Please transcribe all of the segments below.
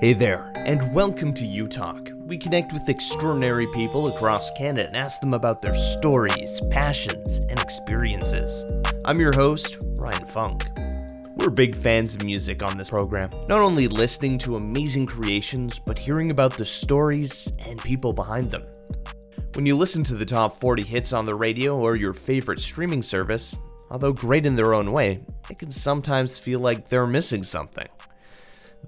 Hey there, and welcome to U Talk. We connect with extraordinary people across Canada and ask them about their stories, passions, and experiences. I'm your host, Ryan Funk. We're big fans of music on this program, not only listening to amazing creations, but hearing about the stories and people behind them. When you listen to the top 40 hits on the radio or your favorite streaming service, although great in their own way, it can sometimes feel like they're missing something.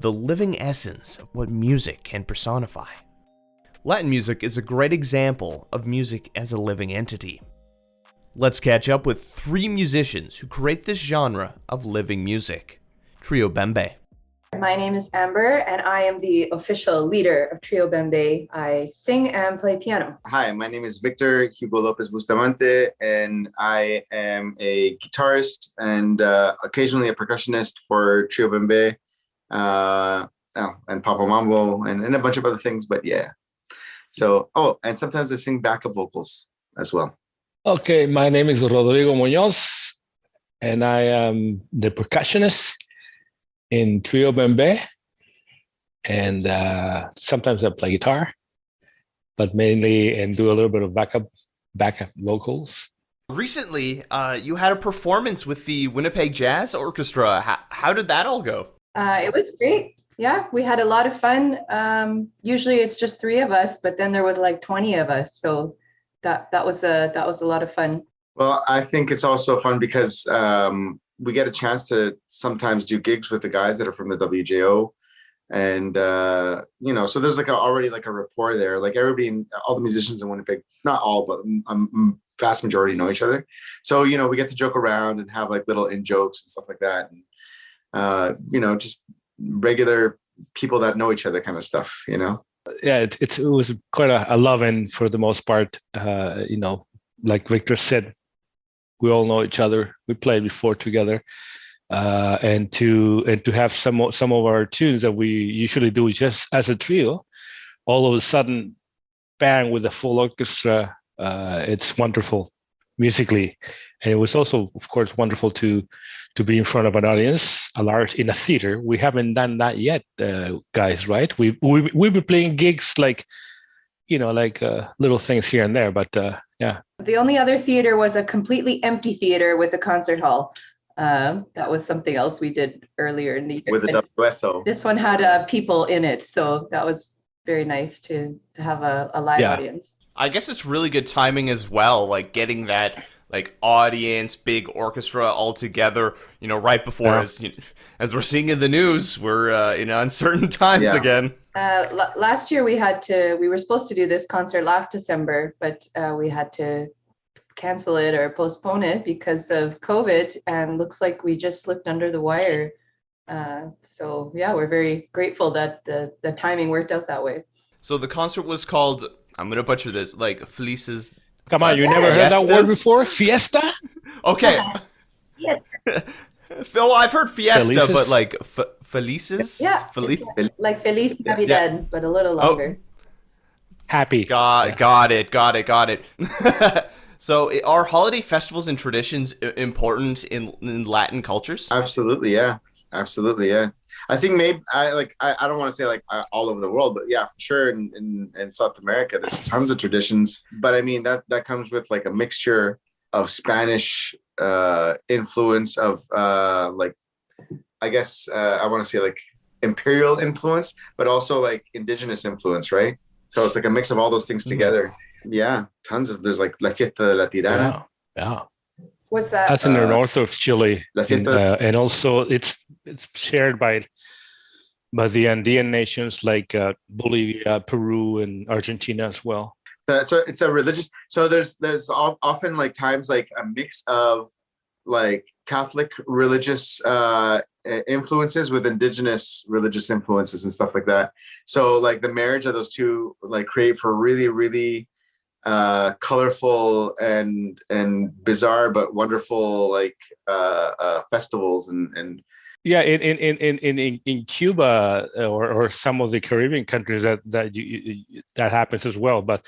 The living essence of what music can personify. Latin music is a great example of music as a living entity. Let's catch up with three musicians who create this genre of living music. Trio Bembe. My name is Amber, and I am the official leader of Trio Bembe. I sing and play piano. Hi, my name is Victor Hugo Lopez Bustamante, and I am a guitarist and occasionally a percussionist for Trio Bembe. And Papa Mambo and a bunch of other things, but yeah. So, and sometimes I sing backup vocals as well. Okay, my name is Rodrigo Muñoz, and I am the percussionist in Trio Bembe, and sometimes I play guitar, but mainly and do a little bit of backup vocals. Recently, you had a performance with the Winnipeg Jazz Orchestra. How did that all go? It was great. Yeah, we had a lot of fun. Usually it's just three of us, but then there was like 20 of us. So that was a lot of fun. Well, I think it's also fun because we get a chance to sometimes do gigs with the guys that are from the WJO. And, so there's already a rapport there. Like everybody, all the musicians in Winnipeg, not all, but vast majority know each other. So, we get to joke around and have little in-jokes and stuff like that. And, just regular people that know each other kind of stuff, Yeah, it was quite a love-in for the most part. Like Victor said, we all know each other. We played before together, and to have some of our tunes that we usually do just as a trio, all of a sudden, bang, with the full orchestra, it's wonderful musically, and it was also, of course, wonderful to be in front of an audience, in a theater. We haven't done that yet, guys, right? We've been playing gigs little things here and there, but yeah. The only other theater was a completely empty theater with a concert hall. That was something else we did earlier in the year. With the WSO. This one had people in it, so that was very nice to have a live audience. I guess it's really good timing as well, getting that audience, big orchestra all together, right before, as we're seeing in the news, we're in uncertain times again. Last year we were supposed to do this concert last December, but we had to cancel it or postpone it because of COVID, and looks like we just slipped under the wire. So yeah, we're very grateful that the timing worked out that way. So the concert was called, I'm going to butcher this, Felices. Come on, you never heard that word before? Fiesta? Okay. Phil, I've heard fiesta, Felices? but Felices? Yeah, like Feliz Navidad, but a little longer. Happy. Got it. So are holiday festivals and traditions important in Latin cultures? Absolutely, yeah. I think maybe I don't want to say all over the world, but yeah, for sure in South America there's tons of traditions. But I mean that comes with a mixture of Spanish influence, of I guess I want to say imperial influence, but also indigenous influence, right? So it's a mix of all those things together. Yeah, tons of, there's La Fiesta de la Tirana. Yeah. What's that? That's in the north of Chile, and also it's shared by the Andean nations like Bolivia, Peru, and Argentina as well. So it's a religious. So there's often times a mix of Catholic religious influences with indigenous religious influences and stuff like that. So the marriage of those two create for really, really colorful and bizarre but wonderful festivals and yeah, in Cuba or some of the Caribbean countries that happens as well, but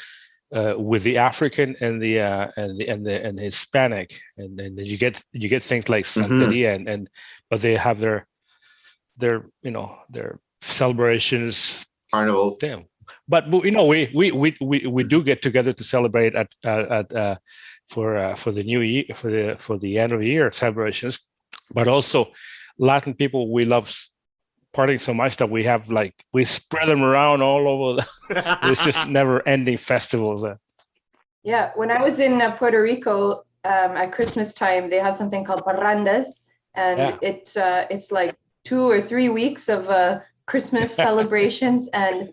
with the African and the Hispanic, and then you get things like Santeria, but they have their celebrations. Carnivals. Damn. But we do get together to celebrate at for the new year, for the end of the year celebrations. But also Latin people, we love partying so much that we spread them around all over. It's just never ending festivals. Yeah, when I was in Puerto Rico at Christmas time, they have something called parrandas, and it's like 2 or 3 weeks of Christmas celebrations, and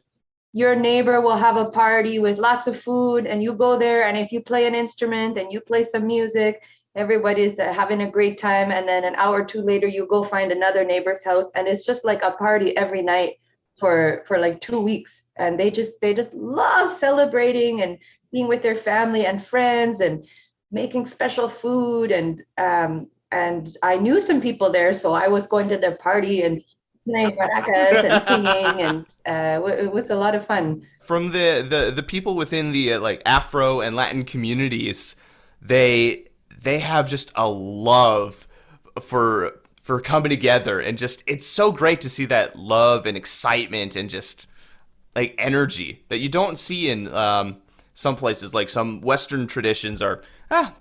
your neighbor will have a party with lots of food, and you go there, and if you play an instrument and you play some music, everybody's having a great time, and then an hour or two later you go find another neighbor's house, and it's just like a party every night for like 2 weeks, and they just love celebrating and being with their family and friends and making special food, and I knew some people there, so I was going to the party and playing maracas and singing, and it was a lot of fun. From the people within the like Afro and Latin communities, they have just a love for coming together, and just it's so great to see that love and excitement and just like energy that you don't see in some places. Like some Western traditions are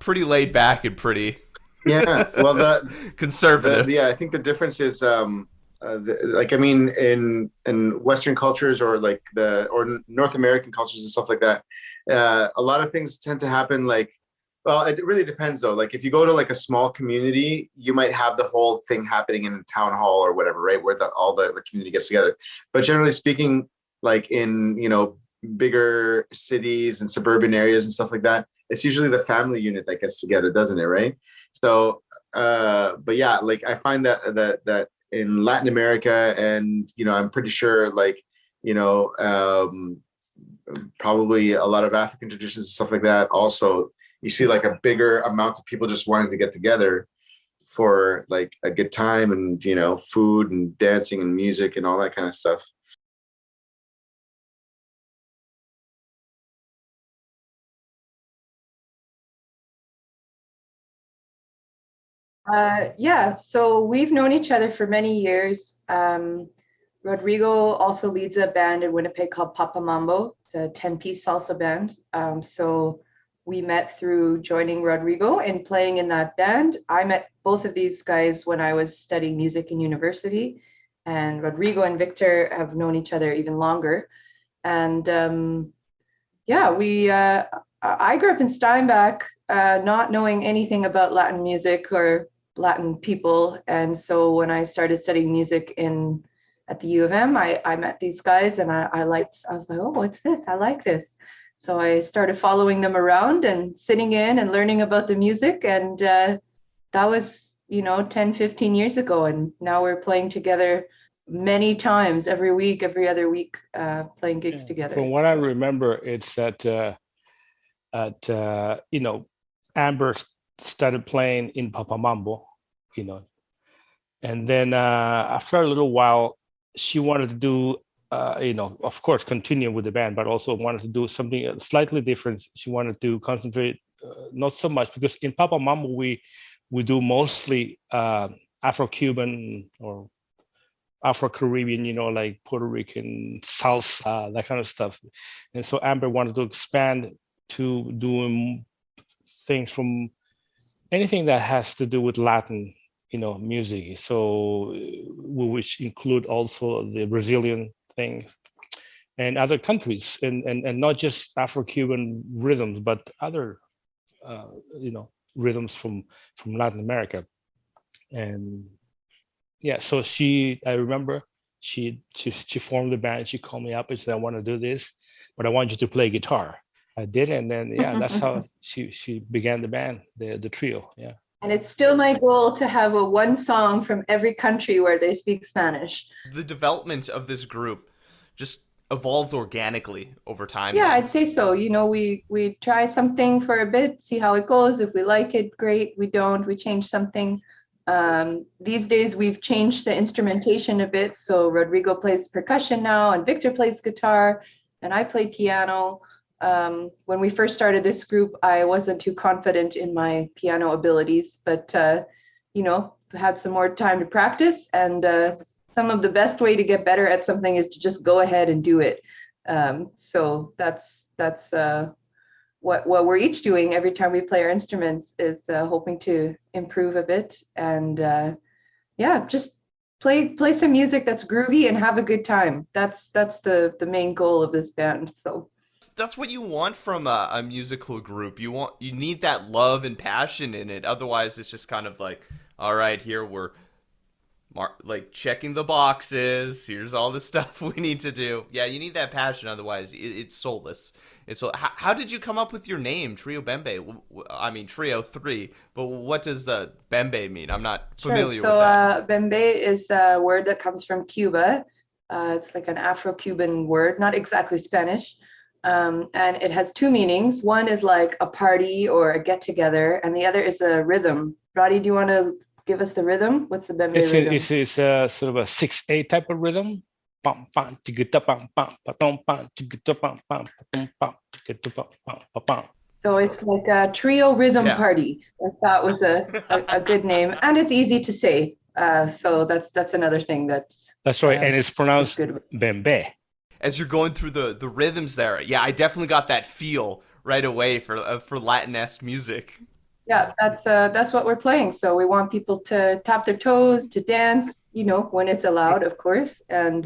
pretty laid back and pretty well conservative. I think the difference is like, I mean, in Western cultures or North American cultures and stuff like that, a lot of things tend to happen like, well, it really depends though. Like if you go to like a small community, you might have the whole thing happening in a town hall or whatever, right? Where all the community gets together. But generally speaking, like in, bigger cities and suburban areas and stuff like that, it's usually the family unit that gets together, doesn't it? Right. So, but yeah, like I find that in Latin America, and I'm pretty sure probably a lot of African traditions and stuff like that. Also, you see like a bigger amount of people just wanting to get together for like a good time, and food and dancing and music and all that kind of stuff. Yeah, so we've known each other for many years. Rodrigo also leads a band in Winnipeg called Papa Mambo. It's a 10-piece salsa band. So we met through joining Rodrigo and playing in that band. I met both of these guys when I was studying music in university, and Rodrigo and Victor have known each other even longer. And I grew up in Steinbach, not knowing anything about Latin music or Latin people. And so when I started studying music at the U of M, I met these guys, and I was like, oh, what's this? I like this. So I started following them around and sitting in and learning about the music. And that was, 10, 15 years ago. And now we're playing together many times, every week, every other week, playing gigs together. From what I remember, it's that Amber started playing in Papa Mambo, and then after a little while, she wanted to do, of course, continue with the band, but also wanted to do something slightly different. She wanted to concentrate, not so much, because in Papa Mambo we do mostly Afro-Cuban or Afro-Caribbean, like Puerto Rican salsa, that kind of stuff. And so Amber wanted to expand to doing things from anything that has to do with Latin, music. So which include also the Brazilian things and other countries, and not just Afro-Cuban rhythms, but other, rhythms from Latin America. And yeah, so I remember she formed the band. She called me up and said, I want to do this, but I want you to play guitar. I did, and then that's how she began the band, the trio. Yeah. And it's still my goal to have one song from every country where they speak Spanish. The development of this group just evolved organically over time. Yeah, I'd say so. We try something for a bit, see how it goes. If we like it, great. We don't, we change something. These days we've changed the instrumentation a bit. So Rodrigo plays percussion now, and Victor plays guitar, and I play piano. When we first started this group, I wasn't too confident in my piano abilities, but had some more time to practice, and some of the best way to get better at something is to just go ahead and do it. So that's what we're each doing every time we play our instruments is hoping to improve a bit and yeah, just play some music that's groovy and have a good time. That's the main goal of this band. So That's what you want from a musical group. You need that love and passion in it. Otherwise, it's just kind of like, all right, here we're like checking the boxes. Here's all the stuff we need to do. Yeah, you need that passion. Otherwise, it's soulless. How did you come up with your name, Trio Bembe? I mean, Trio 3, but what does the Bembe mean? I'm not familiar sure. So, with that. Bembe is a word that comes from Cuba. It's like an Afro-Cuban word, not exactly Spanish. And it has two meanings. One is like a party or a get-together, and the other is a rhythm. Roddy, do you want to give us the rhythm? What's the Bembe rhythm? It's a sort of a 6/8 type of rhythm. Pam, pam, tigita, pam, pam, pa-tom, pam, tigita, pam, pam, pa-tom, pam, tigita, pam, pam, pa-pam. So it's like a trio rhythm Yeah. party. I thought was a good name, and it's easy to say. So that's another thing that's right, and it's pronounced good. Bembe. As you're going through the rhythms there, yeah, I definitely got that feel right away for Latin-esque music. Yeah, that's what we're playing. So we want people to tap their toes, to dance, when it's allowed, of course. And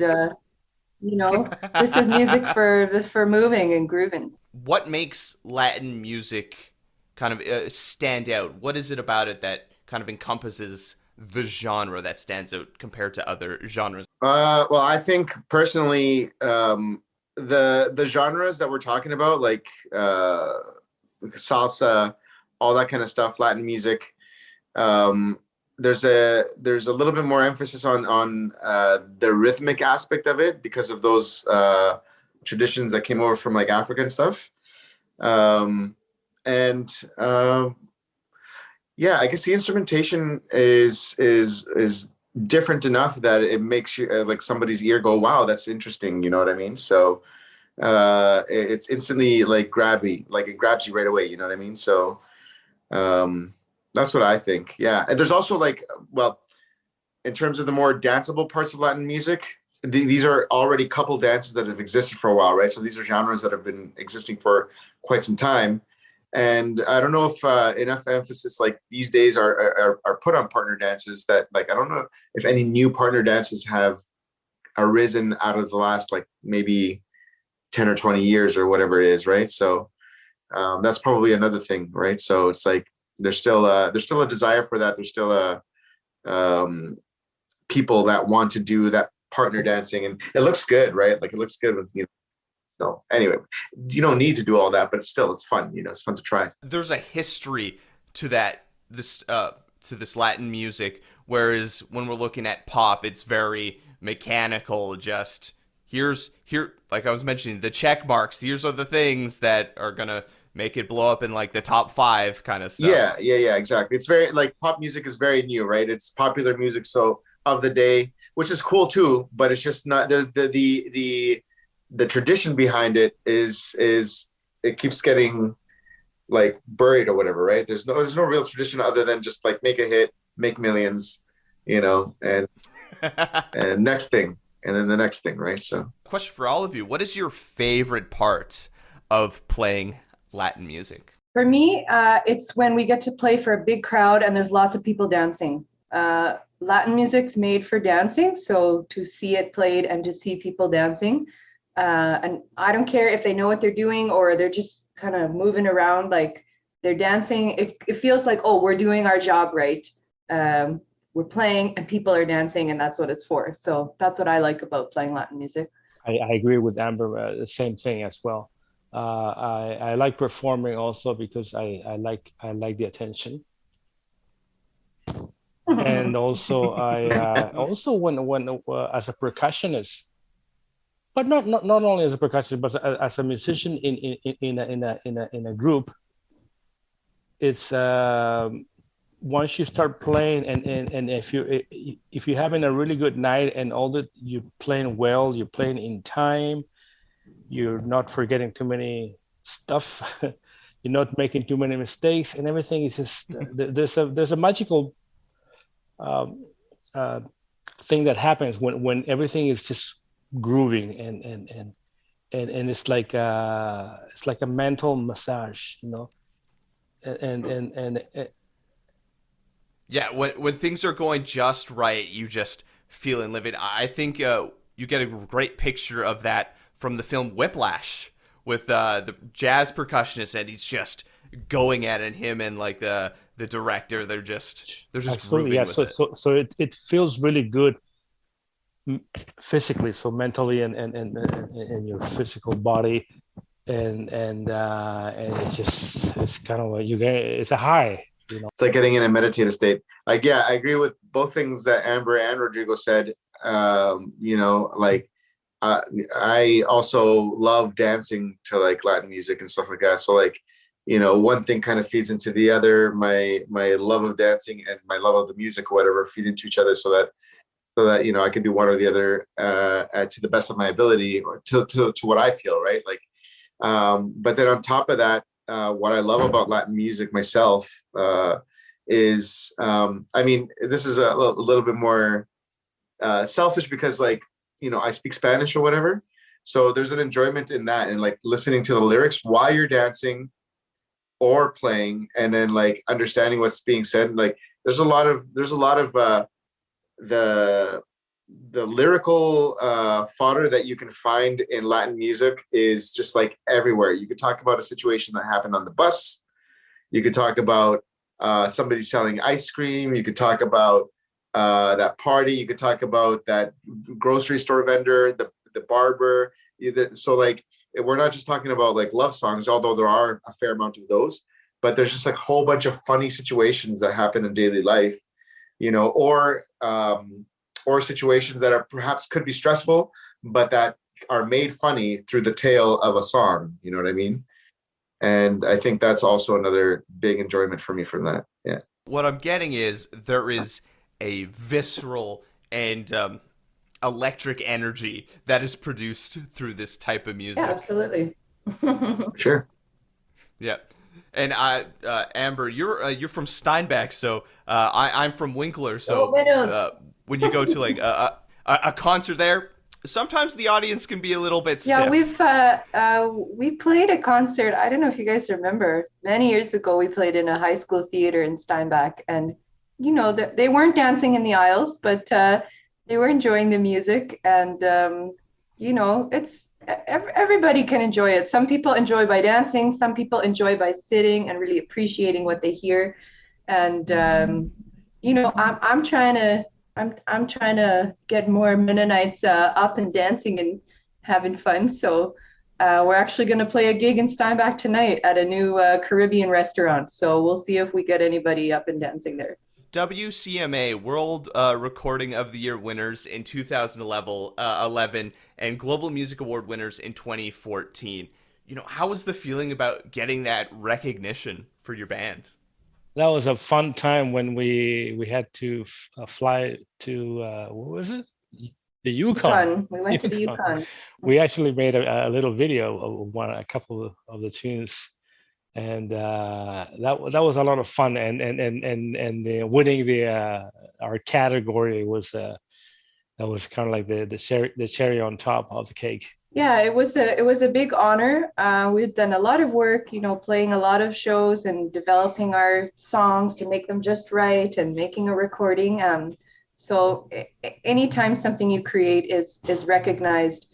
this is music for moving and grooving. What makes Latin music kind of stand out? What is it about it that kind of encompasses the genre that stands out compared to other genres? Well, I think personally, the genres that we're talking about, like salsa, all that kind of stuff, Latin music. There's a little bit more emphasis on the rhythmic aspect of it because of those traditions that came over from like Africa and stuff. Yeah, I guess the instrumentation is different enough that it makes you like somebody's ear go, wow, that's interesting. You know what I mean? So it's instantly like grabby, like it grabs you right away. You know what I mean? So that's what I think. Yeah. And there's also like, well, in terms of the more danceable parts of Latin music, these are already couple dances that have existed for a while, right? So these are genres that have been existing for quite some time. And I don't know if enough emphasis like these days are put on partner dances that like, I don't know if any new partner dances have arisen out of the last like maybe 10 or 20 years or whatever it is, right? So that's probably another thing, right? So it's like there's still a desire for that. There's still people that want to do that partner dancing, and it looks good, right? Like it looks good with So anyway, you don't need to do all that, but it's fun. It's fun to try. There's a history to this Latin music, whereas when we're looking at pop, it's very mechanical. Just here, like I was mentioning, the check marks. These are the things that are gonna make it blow up in like the top 5 kind of stuff. Yeah, exactly. It's very like pop music is very new, right? It's popular music, so of the day, which is cool too, but it's just not the tradition behind it is it keeps getting like buried or whatever, right? There's no real tradition other than just like make a hit, make millions, and and next thing, and then the next thing, right? So question for all of you, what is your favorite part of playing Latin music? For me, it's when we get to play for a big crowd and there's lots of people dancing. Latin music's made for dancing, so to see it played and to see people dancing, and I don't care if they know what they're doing or they're just kind of moving around, like they're dancing. It feels like, oh, we're doing our job right. We're playing and people are dancing, and that's what it's for. So that's what I like about playing Latin music. I agree with Amber, the same thing as well. I like performing also because I like the attention. And also I also when as a percussionist, but not only as a percussionist, but as a musician in a group, it's once you start playing and if you're having a really good night and all that, you're playing well, you're playing in time, you're not forgetting too many stuff, you're not making too many mistakes, and everything is just there's a magical thing that happens when everything is just grooving and it's like a mental massage, and Yeah, when things are going just right, you just feel and live it. I think you get a great picture of that from the film Whiplash with the jazz percussionist, and he's just going at it. And him and like the director, they're just absolutely, grooving yeah. with So it. it feels really good physically, so mentally and your physical body, and it's kind of like it's a high. It's like getting in a meditative state. Like, yeah, I agree with both things that Amber and Rodrigo said. Like I also love dancing to like Latin music and stuff like that. So like, one thing kind of feeds into the other. My love of dancing and my love of the music or whatever feed into each other, so that I can do one or the other to the best of my ability, or to what I feel, right? Like, but then on top of that, what I love about Latin music myself is, this is a little bit more selfish, because like, I speak Spanish or whatever. So there's an enjoyment in that, and like listening to the lyrics while you're dancing or playing, and then like understanding what's being said. Like there's a lot of the lyrical fodder that you can find in Latin music is just like everywhere. You could talk about a situation that happened on the bus. You could talk about somebody selling ice cream. You could talk about that party. You could talk about that grocery store vendor, the barber. So like, we're not just talking about like love songs, although there are a fair amount of those, but there's just like a whole bunch of funny situations that happen in daily life, or situations that are perhaps could be stressful, but that are made funny through the tale of a song. You know what I mean? And I think that's also another big enjoyment for me from that. Yeah. What I'm getting is there is a visceral and electric energy that is produced through this type of music. Yeah, absolutely. Sure. Yeah. And Amber, you're from Steinbach, so I'm from Winkler. So when you go to like a concert there, sometimes the audience can be a little bit stiff. Yeah, we played a concert. I don't know if you guys remember. Many years ago, we played in a high school theater in Steinbach, and they weren't dancing in the aisles, but they were enjoying the music, and it's everybody can enjoy it. Some people enjoy by dancing, some people enjoy by sitting and really appreciating what they hear. And I'm trying to get more Mennonites up and dancing and having fun. So we're actually going to play a gig in Steinbach tonight at a new Caribbean restaurant. So we'll see if we get anybody up and dancing there. WCMA World Recording of the Year winners in 2011 and Global Music Award winners in 2014. How was the feeling about getting that recognition for your band? That was a fun time when we had to fly to what was it? The Yukon. We went to the Yukon. We actually made a little video of a couple of the tunes, and that was a lot of fun. And winning our category was that was kind of like the cherry on top of the cake. Yeah, it was a big honor. We've done a lot of work, playing a lot of shows and developing our songs to make them just right and making a recording. So anytime something you create is recognized,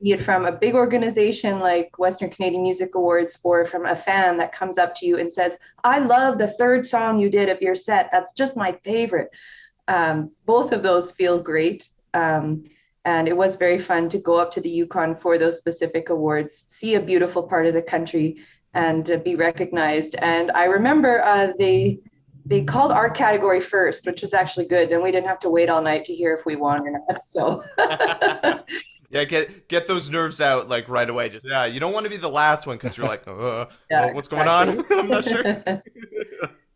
be it from a big organization like Western Canadian Music Awards or from a fan that comes up to you and says, "I love the third song you did of your set. That's just my favorite." Both of those feel great. And it was very fun to go up to the Yukon for those specific awards, see a beautiful part of the country, and be recognized. And I remember they called our category first, which was actually good. Then we didn't have to wait all night to hear if we won or not. So yeah, get those nerves out like right away. Just you don't want to be the last one because you're like, what's going on? I'm not sure.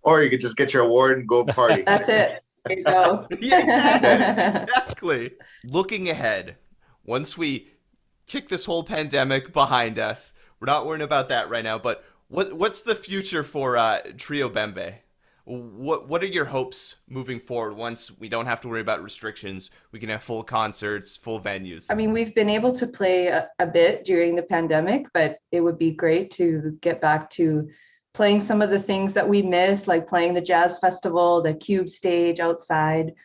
Or you could just get your award and go party. That's it. There you go. Yeah, exactly. Looking ahead, once we kick this whole pandemic behind us, we're not worrying about that right now. But what's the future for Trio Bembe? What are your hopes moving forward once we don't have to worry about restrictions? We can have full concerts, full venues. I mean, we've been able to play a bit during the pandemic, but it would be great to get back to playing some of the things that we miss, like playing the jazz festival, the Cube stage outside,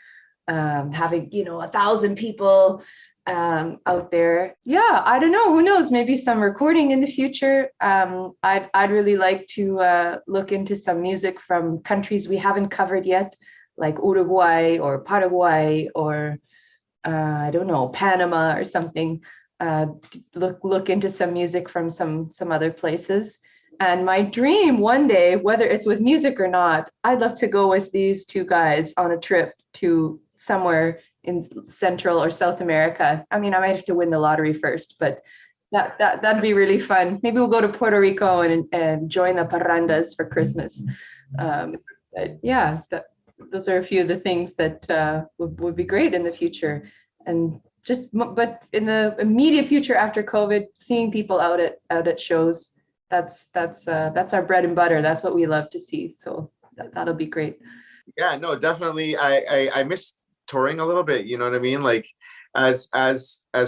having 1,000 people out there. Yeah, I don't know. Who knows? Maybe some recording in the future. I'd really like to look into some music from countries we haven't covered yet, like Uruguay or Paraguay or I don't know, Panama or something. Look into some music from some other places. And my dream one day, whether it's with music or not, I'd love to go with these two guys on a trip to somewhere in Central or South America. I mean, I might have to win the lottery first, but that'd be really fun. Maybe we'll go to Puerto Rico and join the parrandas for Christmas. But yeah, those are a few of the things that would be great in the future. And but in the immediate future after COVID, seeing people out at shows, that's our bread and butter. That's what we love to see. So that'll be great. Yeah, no, definitely. I miss touring a little bit. You know what I mean? Like as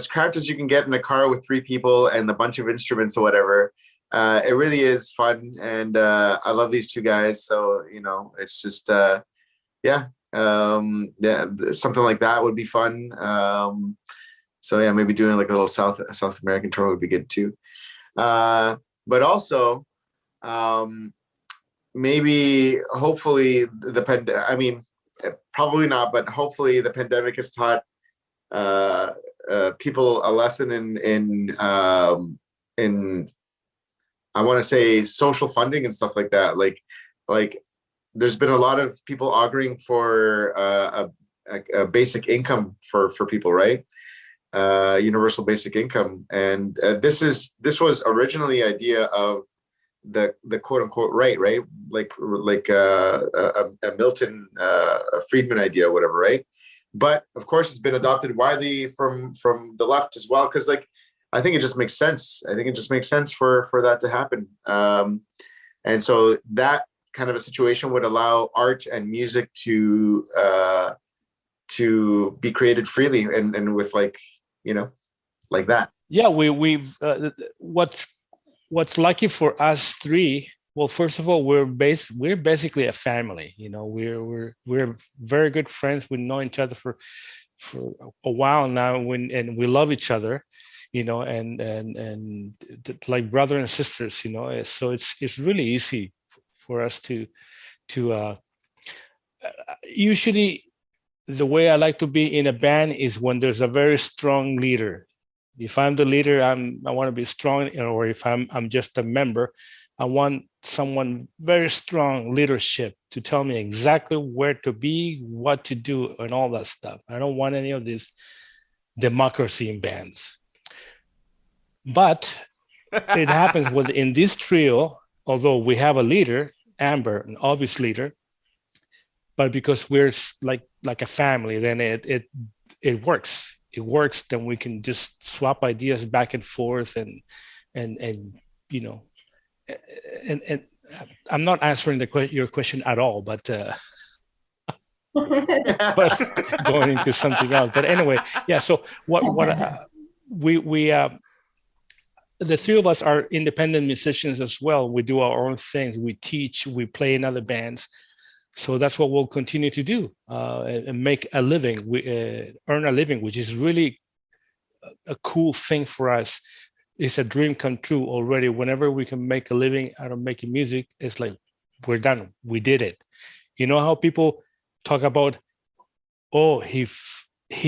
cramped as you can get in a car with 3 people and a bunch of instruments or whatever. It really is fun, and I love these two guys. So it's just yeah, something like that would be fun. So yeah, maybe doing like a little South American tour would be good too. But also, maybe hopefully I mean, probably not, but hopefully the pandemic has taught people a lesson in I want to say social funding and stuff like that. Like there's been a lot of people arguing for a basic income for people, right? Universal basic income, and this was originally the idea of the quote unquote right, like a Milton Friedman idea or whatever, right? But of course, it's been adopted widely from the left as well, because I think it just makes sense. I think it just makes sense for that to happen, and so that kind of a situation would allow art and music to be created freely and with like that. Yeah, we've what's lucky for us 3. Well, first of all, we're basically a family. We're very good friends. We know each other for a while now, and we love each other, and like brother and sisters, So it's really easy for us to usually the way I like to be in a band is when there's a very strong leader. If I'm the leader, I want to be strong, or if I'm just a member, I want someone very strong leadership to tell me exactly where to be, what to do, and all that stuff. I don't want any of this democracy in bands. But it happens in this trio, although we have a leader, Amber, an obvious leader, but because we're like a family, then it works. It works. Then we can just swap ideas back and forth, and I'm not answering your question at all, but but going into something else. But anyway, yeah. So what we the 3 of us are independent musicians as well. We do our own things. We teach. We play in other bands. So that's what we'll continue to do, and make a living. We earn a living, which is really a cool thing for us. It's a dream come true already. Whenever we can make a living out of making music, it's like we're done. We did it. You know how people talk about, oh, he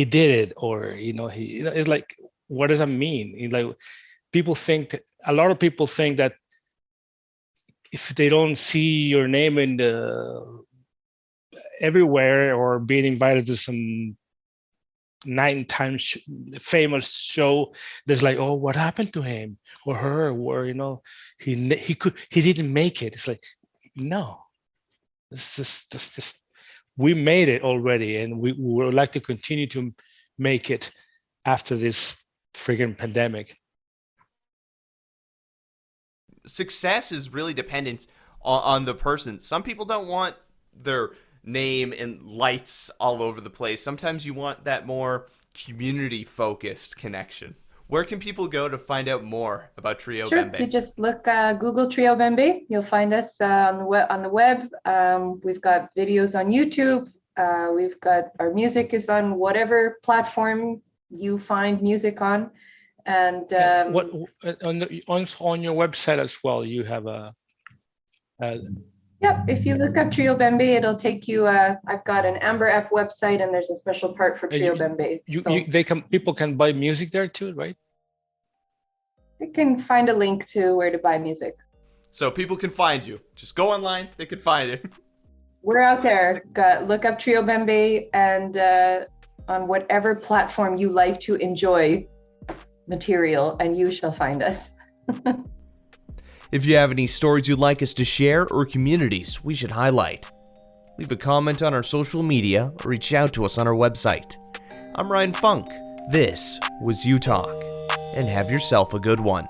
did it, or it's like, what does that mean? Like a lot of people think that if they don't see your name in the everywhere or being invited to some 9-time famous show, there's like, oh, what happened to him or her, or he didn't make it. It's like, no, this just we made it already, and we would like to continue to make it after this friggin' pandemic. Success is really dependent on the person. Some people don't want their name in lights all over the place. Sometimes you want that more community-focused connection. Where can people go to find out more about Trio Sure, Bembe? if you just look Google Trio Bembe, you'll find us on the web. We've got videos on YouTube. We've got our music is on whatever platform you find music on. And what on your website as well? You have a yep, if you look up Trio Bembe, it'll take you. I've got an Amber app website, and there's a special part for Trio Bembe. People can buy music there too, right? They can find a link to where to buy music. So people can find you. Just go online, they can find it. We're out there. Look up Trio Bembe, and on whatever platform you like to enjoy material, and you shall find us. If you have any stories you'd like us to share or communities we should highlight, leave a comment on our social media or reach out to us on our website. I'm Ryan Funk. This was You Talk, and have yourself a good one.